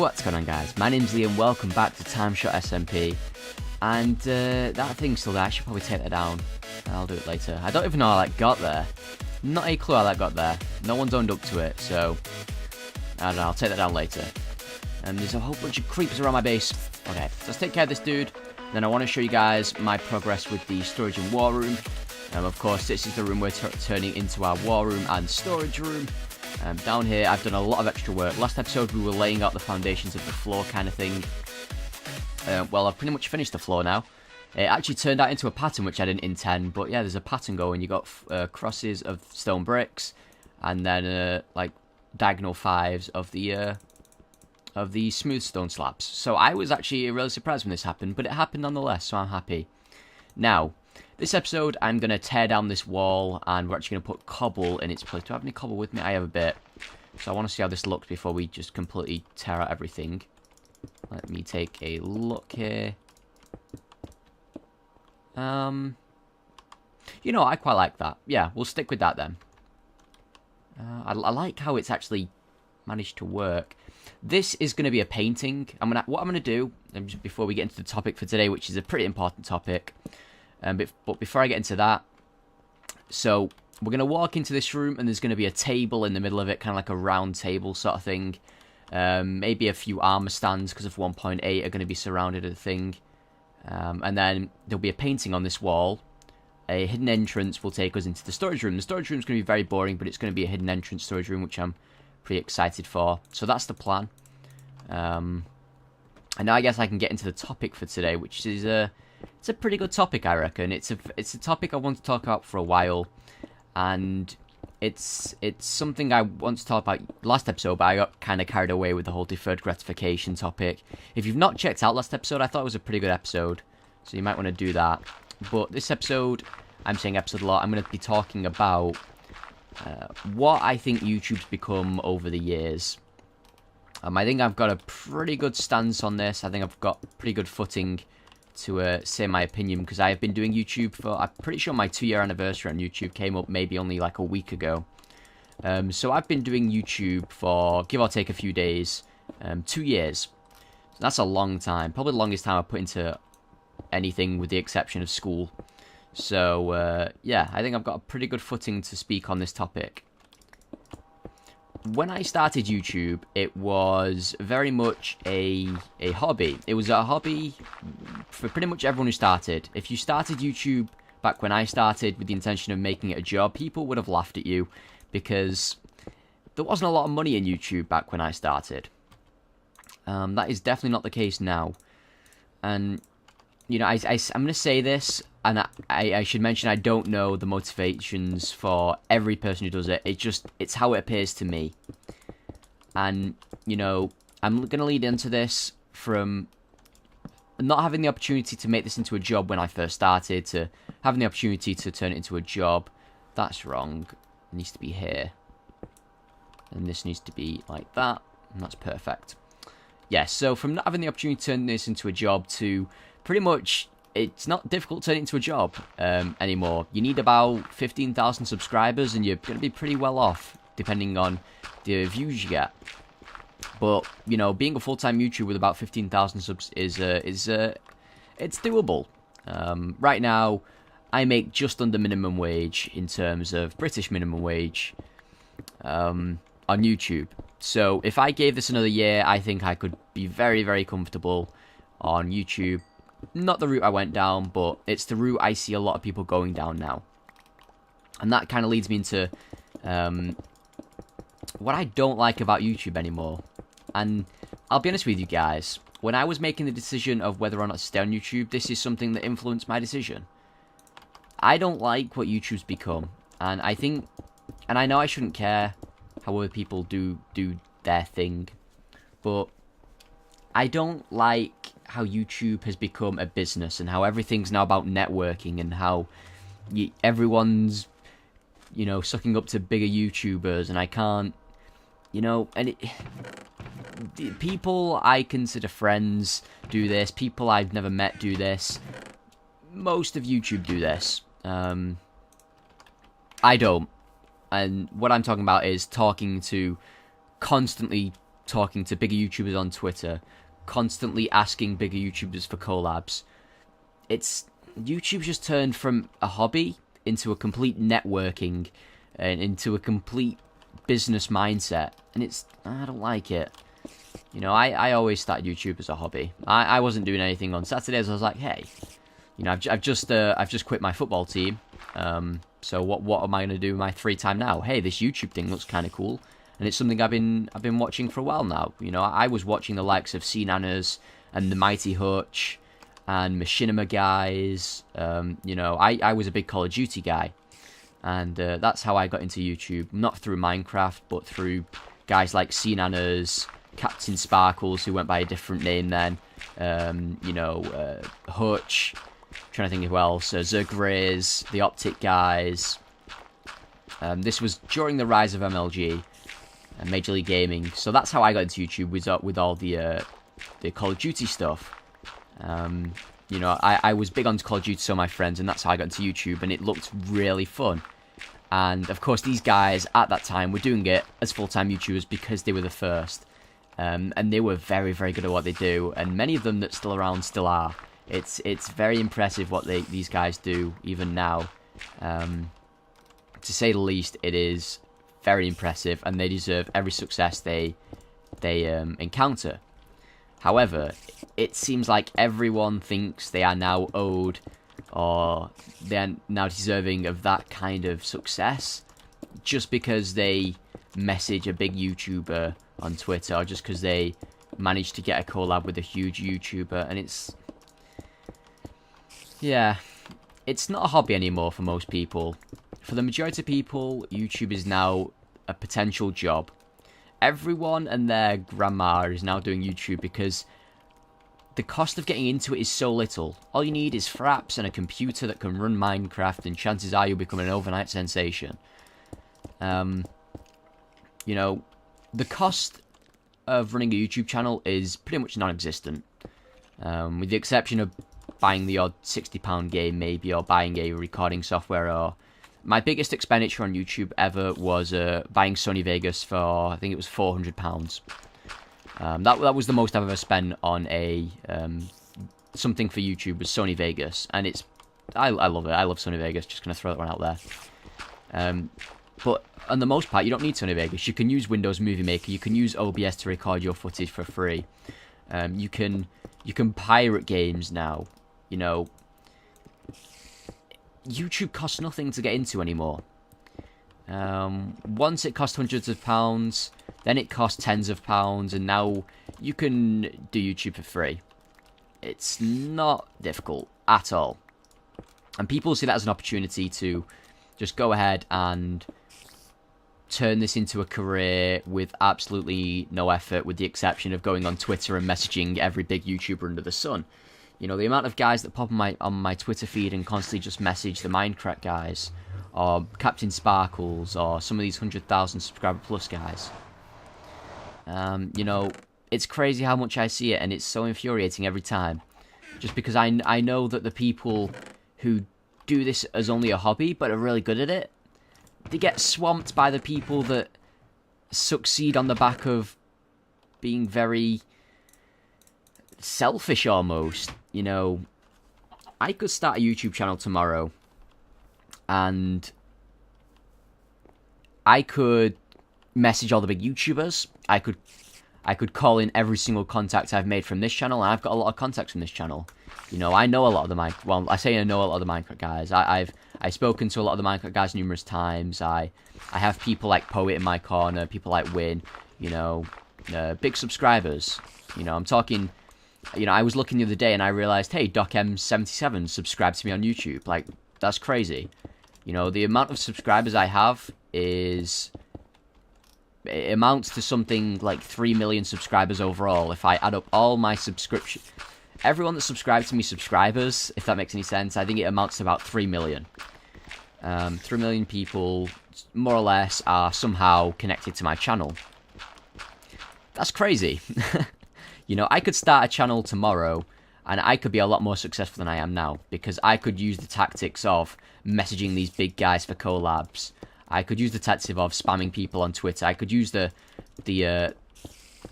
What's going on, guys? My name's Lee and welcome back to TimeShot SMP. And that thing's still there. I should probably take that down. I'll do it later. I don't even know how that got there. Not a clue how that got there. No one's owned up to it, so I don't know. I'll take that down later. And there's a whole bunch of creepers around my base. Okay, so let's take care of this dude. Then I want to show you guys my progress with the storage and war room. Of course, this is the room we're turning into our war room and storage room. Down here, I've done a lot of extra work. Last episode, we were laying out the foundations of the floor kind of thing. Well, I've pretty much finished the floor now. It actually turned out into a pattern, which I didn't intend. But yeah, there's a pattern going. You got crosses of stone bricks, and then like diagonal fives of the smooth stone slabs. So I was actually really surprised when this happened, but it happened nonetheless. So I'm happy. Now, this episode, I'm going to tear down this wall, and we're actually going to put cobble in its place. Do I have any cobble with me? I have a bit. So I want to see how this looks before we just completely tear out everything. Let me take a look here. You know, I quite like that. Yeah, we'll stick with that then. I like how it's actually managed to work. This is going to be a painting. What I'm going to do, just before we get into the topic for today, which is a pretty important topic. But before I get into that, so we're going to walk into this room and there's going to be a table in the middle of it, kind of like a round table sort of thing. Maybe a few armor stands because of 1.8 are going to be surrounded at the thing. And then there'll be a painting on this wall. A hidden entrance will take us into the storage room. The storage room is going to be very boring, but it's going to be a hidden entrance storage room, which I'm pretty excited for. So that's the plan. And now I guess I can get into the topic for today, which is it's a pretty good topic, I reckon. It's a topic I want to talk about for a while, and it's something I want to talk about last episode, but I got kind of carried away with the whole deferred gratification topic. If you've not checked out last episode, I thought it was a pretty good episode, so you might want to do that. But this episode, I'm saying episode a lot, I'm going to be talking about what I think YouTube's become over the years. I think I've got a pretty good stance on this. I think I've got pretty good footing to say my opinion, because I have been doing YouTube for, I'm pretty sure my 2-year anniversary on YouTube came up maybe only like a week ago. So I've been doing YouTube for, give or take a few days, 2 years. So that's a long time, probably the longest time I've put into anything with the exception of school. So yeah, I think I've got a pretty good footing to speak on this topic. When I started YouTube, it was very much a hobby. It was a hobby for pretty much everyone who started. If you started YouTube back when I started with the intention of making it a job, people would have laughed at you because there wasn't a lot of money in YouTube back when I started. That is definitely not the case now. And, you know, I'm going to say this, and I should mention I don't know the motivations for every person who does it. It's how it appears to me. And, you know, I'm going to lead into this from not having the opportunity to make this into a job when I first started to having the opportunity to turn it into a job. That's wrong. It needs to be here. And this needs to be like that. And that's perfect. Yes, so from not having the opportunity to turn this into a job to pretty much, it's not difficult to turn it into a job anymore. You need about 15,000 subscribers and you're going to be pretty well off, depending on the views you get. But, you know, being a full-time YouTuber with about 15,000 subs is it's doable. Right now, I make just under minimum wage in terms of British minimum wage on YouTube. So if I gave this another year, I think I could be very, very comfortable on YouTube. Not the route I went down, but it's the route I see a lot of people going down now. And that kind of leads me into what I don't like about YouTube anymore. And I'll be honest with you guys, when I was making the decision of whether or not to stay on YouTube, this is something that influenced my decision. I don't like what YouTube's become. And I think, and I know I shouldn't care how other people do their thing, but I don't like how YouTube has become a business and how everything's now about networking and how everyone's, you know, sucking up to bigger YouTubers, and I can't, you know, and people I consider friends do this, people I've never met do this, most of YouTube do this, I don't, and what I'm talking about is talking to constantly talking to bigger YouTubers on Twitter, constantly asking bigger YouTubers for collabs. YouTube's just turned from a hobby into a complete networking and into a complete business mindset, and I don't like it. You know, I always started YouTube as a hobby. I wasn't doing anything on Saturdays. I was like, hey, you know, I've just quit my football team. So what am I going to do with my free time now? Hey, this YouTube thing looks kind of cool, and it's something I've been watching for a while now. You know, I was watching the likes of C-Nanners and the Mighty Hutch and Machinima guys. You know, I was a big Call of Duty guy, and that's how I got into YouTube. Not through Minecraft, but through guys like C-Nanners, Captain Sparkles, who went by a different name then. You know, Hutch. Trying to think of who else. Zergriz, the Optic guys. This was during the rise of MLG and Major League Gaming. So that's how I got into YouTube, with all the Call of Duty stuff. You know, I was big on Call of Duty, so my friends, and that's how I got into YouTube, and it looked really fun. And of course, these guys at that time were doing it as full-time YouTubers because they were the first. And they were very, very good at what they do, and many of them that still around still are. It's very impressive what these guys do even now. To say the least, it is very impressive, and they deserve every success they encounter. However, it seems like everyone thinks they are now owed, or they are now deserving of that kind of success, just because they message a big YouTuber on Twitter, or just because they managed to get a collab with a huge YouTuber, and yeah, it's not a hobby anymore for most people. For the majority of people, YouTube is now a potential job. Everyone and their grandma is now doing YouTube because the cost of getting into it is so little. All you need is fraps and a computer that can run Minecraft, and chances are you'll become an overnight sensation. You know, the cost of running a YouTube channel is pretty much non-existent. With the exception of buying the odd £60 game maybe, or buying a recording software. Or my biggest expenditure on YouTube ever was buying Sony Vegas for, I think it was £400. That was the most I've ever spent on a something for YouTube, was Sony Vegas, and I love it. I love Sony Vegas. Just gonna throw that one out there. But on the most part, you don't need Sony Vegas. You can use Windows Movie Maker. You can use OBS to record your footage for free. You can pirate games now. You know, YouTube costs nothing to get into anymore. Once it cost hundreds of pounds, then it cost tens of pounds, and now you can do YouTube for free. It's not difficult at all. And people see that as an opportunity to just go ahead and turn this into a career with absolutely no effort, with the exception of going on Twitter and messaging every big YouTuber under the sun. You know, the amount of guys that pop on my Twitter feed and constantly just message the Minecraft guys, or Captain Sparkles, or some of these 100,000 subscriber plus guys. You know, it's crazy how much I see it, and it's so infuriating every time. Just because I know that the people who do this as only a hobby, but are really good at it, they get swamped by the people that succeed on the back of being very selfish almost. You know, I could start a YouTube channel tomorrow, and I could message all the big YouTubers. I could call in every single contact I've made from this channel, and I've got a lot of contacts from this channel. You know, I know a lot of the well, I say I know a lot of the Minecraft guys. I've spoken to a lot of the Minecraft guys numerous times. I have people like Poet in my corner, people like Win, you know, big subscribers. You know, I'm talking, you know, I was looking the other day and I realized, hey, DocM77 subscribed to me on YouTube. Like, that's crazy. You know, the amount of subscribers I have it amounts to something like 3 million subscribers overall. If I add up all my everyone that subscribed to me subscribers, if that makes any sense, I think it amounts to about 3 million. 3 million people, more or less, are somehow connected to my channel. That's crazy. You know, I could start a channel tomorrow, and I could be a lot more successful than I am now, because I could use the tactics of messaging these big guys for collabs. I could use the tactic of spamming people on Twitter. I could use the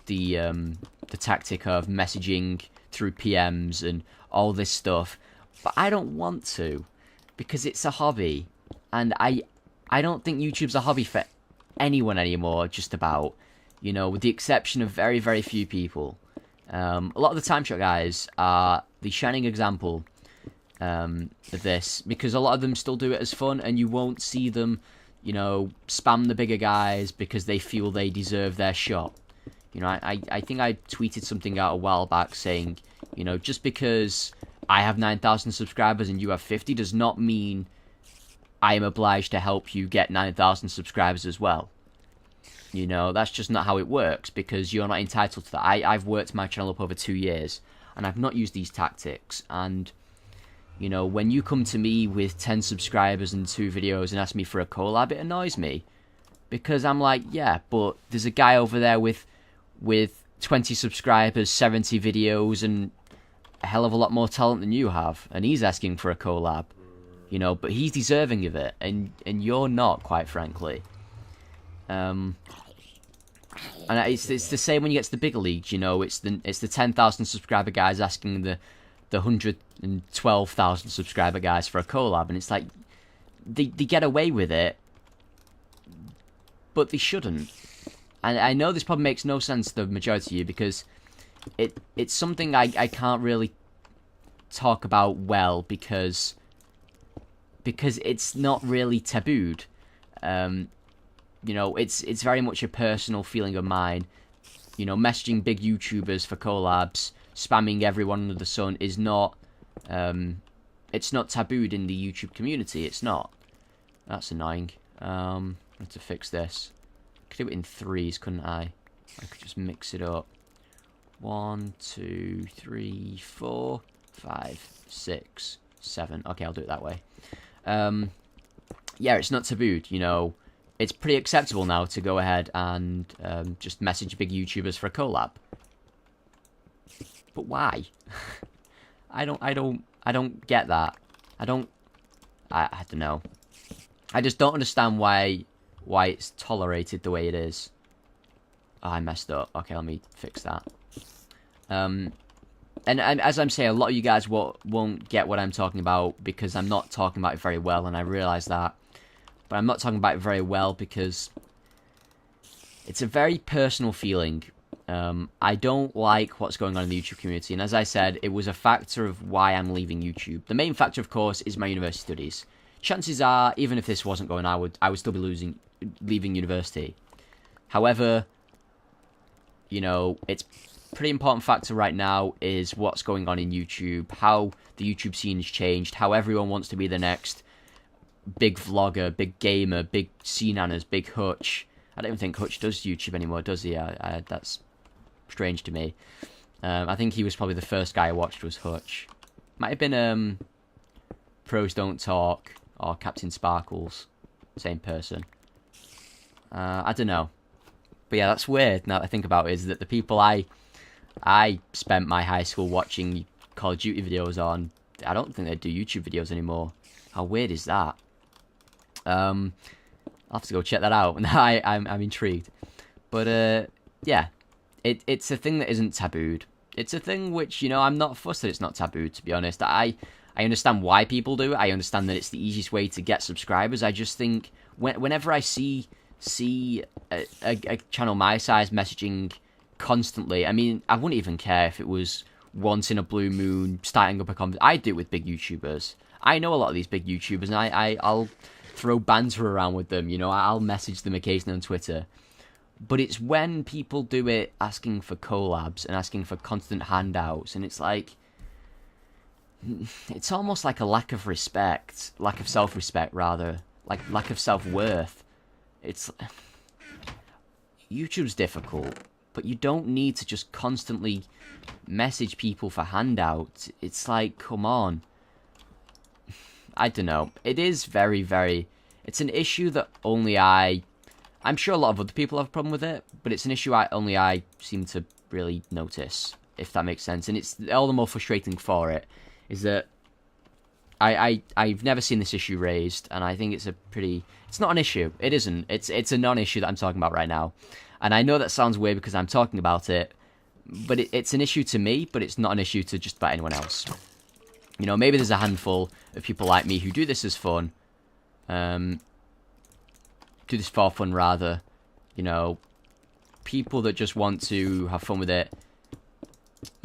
the tactic of messaging through PMs and all this stuff, but I don't want to, because it's a hobby, and I don't think YouTube's a hobby for anyone anymore, just about, you know, with the exception of very, very few people. A lot of the TimeShot guys are the shining example of this, because a lot of them still do it as fun, and you won't see them, you know, spam the bigger guys because they feel they deserve their shot. You know, I think I tweeted something out a while back saying, you know, just because I have 9,000 subscribers and you have 50 does not mean I am obliged to help you get 9,000 subscribers as well. You know, that's just not how it works, because you're not entitled to that. I've worked my channel up over 2 years, and I've not used these tactics. And, you know, when you come to me with 10 subscribers and 2 videos and ask me for a collab, it annoys me. Because I'm like, yeah, but there's a guy over there with 20 subscribers, 70 videos, and a hell of a lot more talent than you have, and he's asking for a collab, you know, but he's deserving of it, and you're not, quite frankly. And it's the same when you get to the bigger leagues, you know, it's the 10,000 subscriber guys asking the 112,000 subscriber guys for a collab, and it's like, they get away with it, but they shouldn't. And I know this probably makes no sense to the majority of you, because it's something I can't really talk about well, because it's not really tabooed. You know, it's very much a personal feeling of mine. You know, messaging big YouTubers for collabs, spamming everyone under the sun is not, it's not tabooed in the YouTube community. It's not. That's annoying. I have to fix this. I could do it in threes, couldn't I? I could just mix it up. 1, 2, 3, 4, 5, 6, 7. Okay, I'll do it that way. Yeah, it's not tabooed, you know. It's pretty acceptable now to go ahead and just message big YouTubers for a collab. But why? I don't get that. I don't know. I just don't understand why it's tolerated the way it is. Oh, I messed up. Okay, let me fix that. And as I'm saying, a lot of you guys won't get what I'm talking about, because I'm not talking about it very well, and I realise that. But I'm not talking about it very well because it's a very personal feeling. I don't like what's going on in the YouTube community, and as I said, it was a factor of why I'm leaving YouTube. The main factor, of course, is my university studies. Chances are, even if this wasn't going, I would still be leaving university. However, you know, it's pretty important factor right now is what's going on in YouTube, how the YouTube scene has changed, how everyone wants to be the next big vlogger, big gamer, big C-nanners, big Hutch. I don't even think Hutch does YouTube anymore, does he? That's strange to me. I think he was probably the first guy I watched was Hutch. Might have been Pros Don't Talk or Captain Sparkles. Same person. I don't know. But yeah, that's weird now that I think about it, is that the people I spent my high school watching Call of Duty videos on, I don't think they do YouTube videos anymore. How weird is that? I'll have to go check that out. I'm intrigued. But yeah, it's a thing that isn't tabooed. It's a thing which, you know, I'm not fussed that it's not tabooed, to be honest. I understand why people do it. I understand that it's the easiest way to get subscribers. I just think whenever I see a channel my size messaging constantly, I mean, I wouldn't even care if it was once in a blue moon starting up a conversation. I do it with big YouTubers. I know a lot of these big YouTubers, and I'll throw banter around with them. You know, I'll message them occasionally on Twitter. But it's when people do it asking for collabs and asking for constant handouts, and it's like, it's almost like a lack of respect, lack of self-respect rather, like lack of self-worth. It's, YouTube's difficult, but you don't need to just constantly message people for handouts. It's like, come on. I don't know. It is very, very, it's an issue that only I'm sure a lot of other people have a problem with it, but it's an issue only I seem to really notice, if that makes sense. And it's all the more frustrating for it, is that I've never seen this issue raised, and I think it's it's not an issue. It isn't. It's a non-issue that I'm talking about right now. And I know that sounds weird because I'm talking about it, but it's an issue to me, but it's not an issue to just about anyone else. You know, maybe there's a handful of people like me who do this as fun. Do this for fun, rather. You know, people that just want to have fun with it.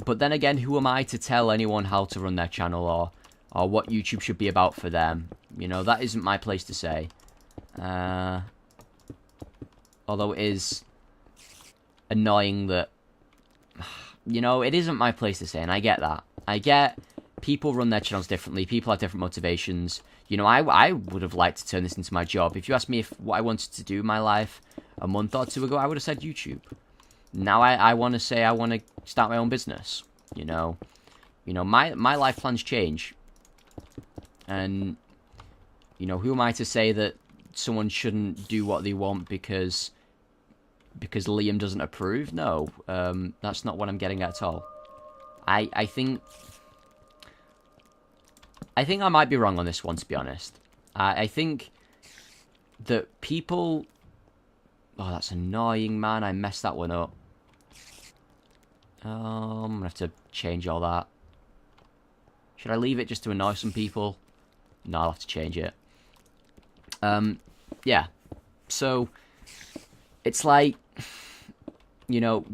But then again, who am I to tell anyone how to run their channel or what YouTube should be about for them? You know, that isn't my place to say. Although it is annoying that, you know, it isn't my place to say, and I get that. I get people run their channels differently, people have different motivations. You know, I would have liked to turn this into my job. If you asked me what I wanted to do in my life a month or two ago, I would have said YouTube. Now I want to say I want to start my own business. You know, my life plans change. And, you know, who am I to say that someone shouldn't do what they want because Liam doesn't approve? No, that's not what I'm getting at all. I think I might be wrong on this one, to be honest. I think that people... Oh, that's annoying, man. I messed that one up. I'm going to have to change all that. Should I leave it just to annoy some people? No, I'll have to change it. Yeah. So, it's like, you know,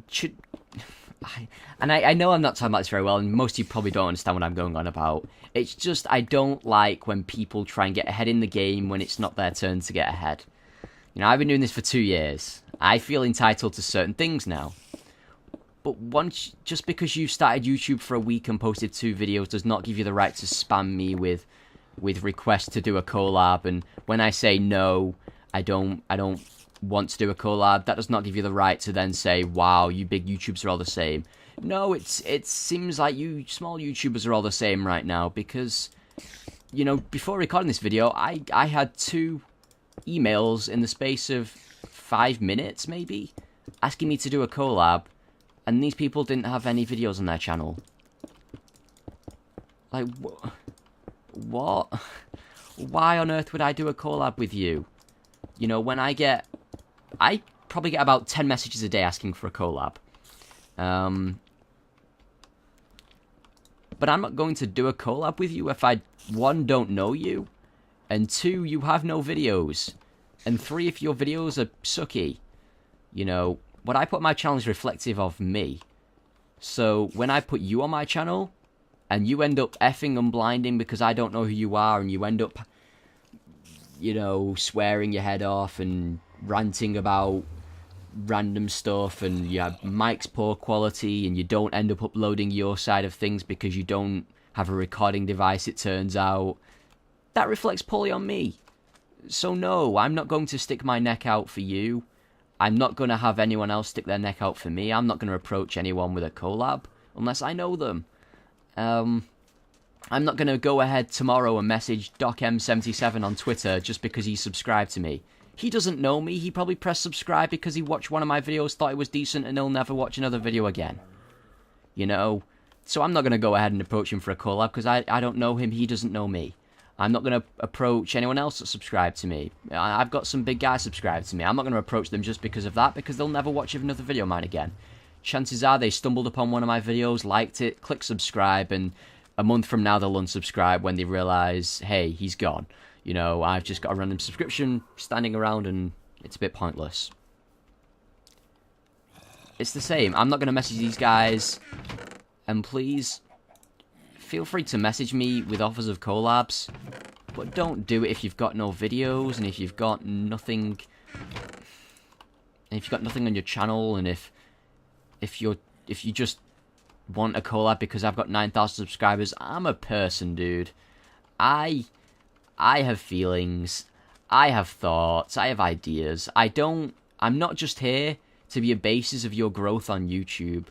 I know I'm not talking about this very well, and most of you probably don't understand what I'm going on about. It's just, I don't like when people try and get ahead in the game when it's not their turn to get ahead. You know, I've been doing this for 2 years. I feel entitled to certain things now. But just because you started YouTube for a week and posted 2 videos does not give you the right to spam me with requests to do a collab. And when I say no, I don't want to do a collab, that does not give you the right to then say, wow, you big YouTubers are all the same. No, it seems like you small YouTubers are all the same right now because, you know, before recording this video, I had 2 emails in the space of 5 minutes, maybe, asking me to do a collab, and these people didn't have any videos on their channel. Like, what? Why on earth would I do a collab with you? You know, when I probably get about 10 messages a day asking for a collab. But I'm not going to do a collab with you if I, 1, don't know you, and 2, you have no videos, and 3, if your videos are sucky. You know, what I put on my channel is reflective of me. So when I put you on my channel, and you end up effing and blinding because I don't know who you are, and you end up, you know, swearing your head off and ranting about random stuff, and you have mic's poor quality, and you don't end up uploading your side of things because you don't have a recording device, it turns out, that reflects poorly on me. So no, I'm not going to stick my neck out for you. I'm not going to have anyone else stick their neck out for me. I'm not going to approach anyone with a collab unless I know them. I'm not going to go ahead tomorrow and message DocM77 on Twitter just because he subscribed to me. He doesn't know me. He probably pressed subscribe because he watched one of my videos, thought it was decent, and he'll never watch another video again. You know? So I'm not going to go ahead and approach him for a collab because I don't know him. He doesn't know me. I'm not going to approach anyone else that subscribed to me. I've got some big guys subscribed to me. I'm not going to approach them just because of that, because they'll never watch another video of mine again. Chances are they stumbled upon one of my videos, liked it, clicked subscribe, and a month from now they'll unsubscribe when they realise, hey, he's gone. You know, I've just got a random subscription standing around and it's a bit pointless. It's the same. I'm not going to message these guys. And please, feel free to message me with offers of collabs. But don't do it if you've got no videos and if you've got nothing... And if you've got nothing on your channel, and if you just want a collab because I've got 9,000 subscribers, I'm a person, dude. I have feelings, I have thoughts, I have ideas. I'm not just here to be a basis of your growth on YouTube.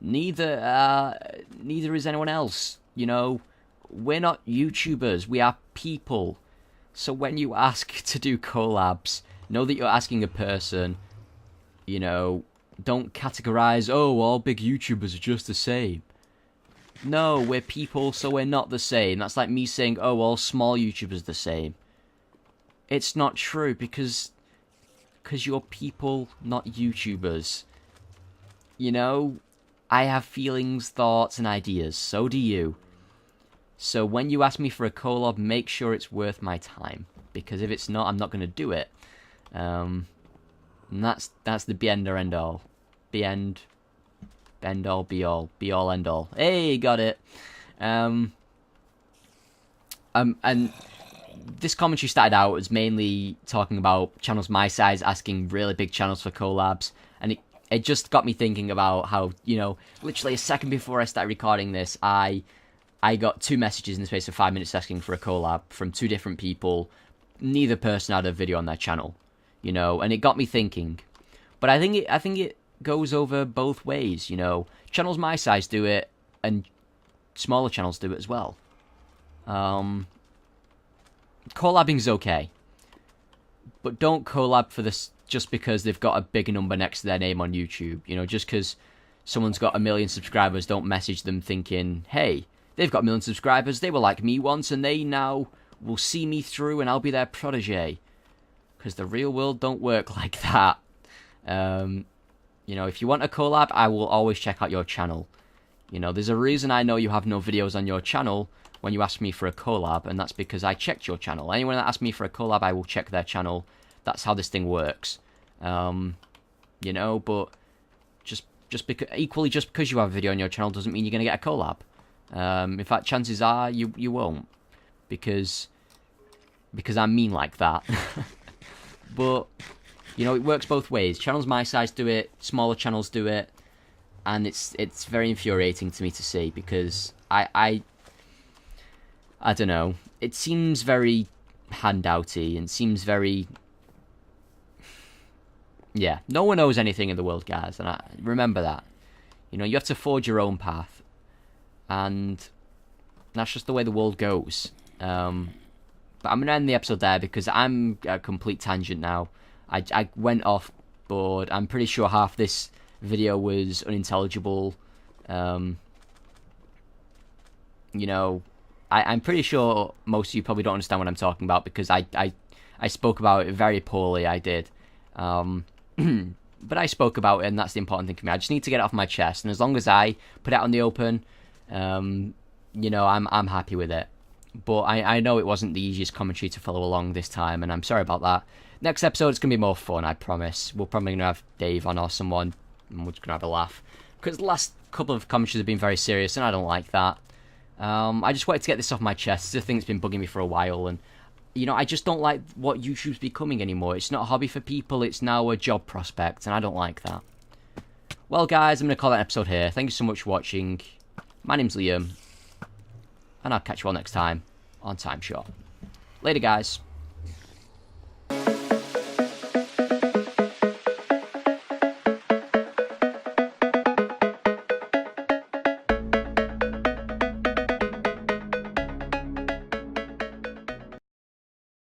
Neither is anyone else. You know, we're not YouTubers, we are people. So when you ask to do collabs, know that you're asking a person. You know, don't categorize, oh, all big YouTubers are just the same. No, we're people, so we're not the same. That's like me saying, oh, all small YouTubers are the same. It's not true, because you're people, not YouTubers. You know, I have feelings, thoughts, and ideas. So do you. So when you ask me for a collab, make sure it's worth my time. Because if it's not, I'm not going to do it. And that's the be end or end all. Be end all, be all. Be all, end all. Hey, got it. And this commentary started out as mainly talking about channels my size asking really big channels for collabs. And it just got me thinking about how, you know, literally a second before I started recording this, I got 2 messages in the space of 5 minutes asking for a collab from 2 different people. Neither person had a video on their channel, you know, and it got me thinking. But I think it goes over both ways, you know. Channels my size do it, and smaller channels do it as well. Collabing's okay, but don't collab for this just because they've got a bigger number next to their name on YouTube. You know, just because someone's got 1 million subscribers, don't message them thinking, hey, they've got 1 million subscribers, they were like me once, and they now will see me through, and I'll be their protege. Because the real world don't work like that. You know, if you want a collab, I will always check out your channel. You know, there's a reason I know you have no videos on your channel when you ask me for a collab, and that's because I checked your channel. Anyone that asks me for a collab, I will check their channel. That's how this thing works. You know, but just because you have a video on your channel doesn't mean you're going to get a collab. In fact, chances are you won't, because I'm mean like that. But you know, it works both ways. Channels my size do it, smaller channels do it, and it's very infuriating to me to see, because I don't know. It seems very handouty and seems very, yeah. No one knows anything in the world, guys, and I remember that. You know, you have to forge your own path, and that's just the way the world goes. But I'm gonna end the episode there because I'm a complete tangent now. I went off board. I'm pretty sure half this video was unintelligible. You know, I'm pretty sure most of you probably don't understand what I'm talking about, because I spoke about it very poorly. I did. But I spoke about it, and that's the important thing for me. I just need to get it off my chest, and as long as I put it out in the open, you know, I'm happy with it. But I know it wasn't the easiest commentary to follow along this time, and I'm sorry about that. Next episode, it's going to be more fun, I promise. We're probably going to have Dave on or someone, and we're just going to have a laugh. Because the last couple of commentaries have been very serious, and I don't like that. I just wanted to get this off my chest. It's a thing that's been bugging me for a while, and, you know, I just don't like what YouTube's becoming anymore. It's not a hobby for people, it's now a job prospect, and I don't like that. Well, guys, I'm going to call that episode here. Thank you so much for watching. My name's Liam, and I'll catch you all next time on TimeShot. Later, guys.